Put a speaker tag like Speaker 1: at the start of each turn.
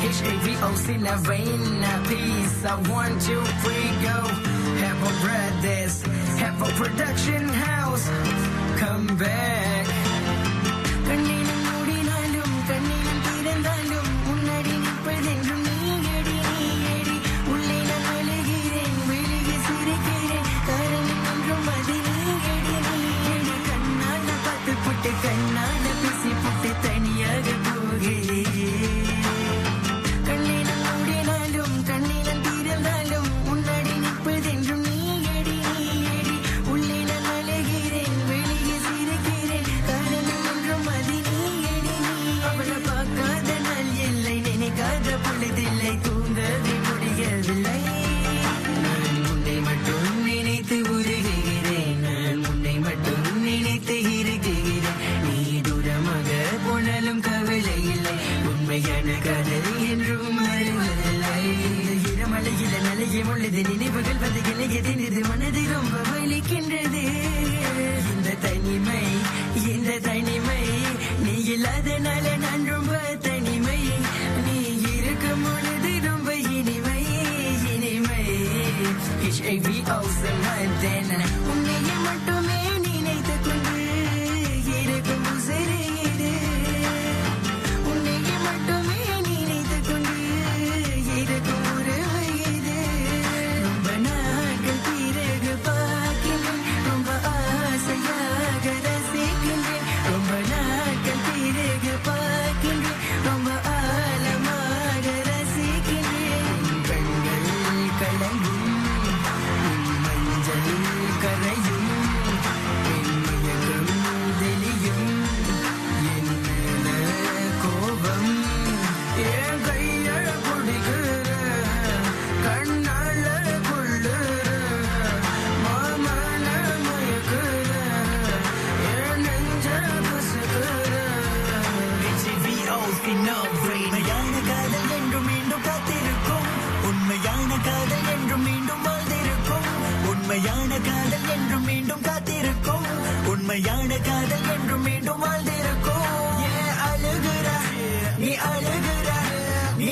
Speaker 1: HAVO's in a vein, peace. I 1, 2, 3, go. Have a brothers, have a production house. Come back. கண்ணினும் மூடினாலும் கண்ணினும் திறந்தாலும் முன்னாடி நிற்பதென்றும் நீயடி நீயடி. உள்ளே நான் அழுகிறேன் வெளியே சிரிக்கிறேன் காரணம் ஒன்றும் அது நீயடி நீயடி. கண்ணால பார்த்து புட்டு கண்ணால பேசி புட்டு தனியாக போகிறேன். கண்ணினும் மூடினாலும் கண்ணினும் திறந்தாலும் முன்னாடி நிற்பதென்றும் நீயடி நீயடி. உள்ளே நான் அழுகிறேன் வெளியே சிரிக்கிறேன் காரணம் ஒன்றும் அது நீயடி நீ. அவளை பார்க்காத நாள் இல்லை நினைக்காத பொழுதில்லை தூங்கவே முடியவில்லை. நான் உன்னை மட்டும் நினைத்து உருகுகிறேன் நான் உன்னை மட்டும் நினைத்து இருக்குகிறேன். நீ தூரமாக போனாலும் கவலை இல்லை உண்மையான காதல் என்றும் வருவதில்லை. இரமலையில நலையும் உள்ளது நினைவுகள் வந்து எனக்கு திணிது மனது ரொம்ப வலிக்கின்றது. இந்த தனிமை நீ இல்லாதனால நான் ரொம்ப தனிமை. நீ இருக்கும் பொழுது ரொம்ப இனிமை இனிமை. HAVO's உன்னையே மட்டுமே நினைத்து கொண்டு இருக்கும் உசிறு இது. உன்னையே மட்டுமே நினைத்து கொண்டு இருக்கும் உறவு இது. ரொம்ப நாட்கள் பிறகு பார்க்கின்றேன் ரொம்ப ஆசையாக ரசிக்கின்றேன். ரொம்ப நாட்கள் பிறகு பார்க்கின்றேன் ரொம்ப ஆழமாக ரசிக்கின்றேன். கண்கள் கலங்கும் மஞ்சள் கரையும் மயக்கம் தெளியும் என் மேல கோபம். என் கைய பிடிக்கிற கண்ணால கொள்ளுற மாமன மயக்குற என் நெஞ்ச பசுக்குற. உண்மையான காதல் என்றும் மீண்டும் காத்திருக்கும். உண்மையான காதல் என்றும் மீண்டும் வாழ்ந்திருக்கும். உண்மையான காதல் என்றும் மீண்டும் காத்திருக்கும். உண்மையான காதல் என்றும் மீண்டும் வாழ்ந்திருக்கும். ஏன் அழுகிற நீ அழுகிற நீ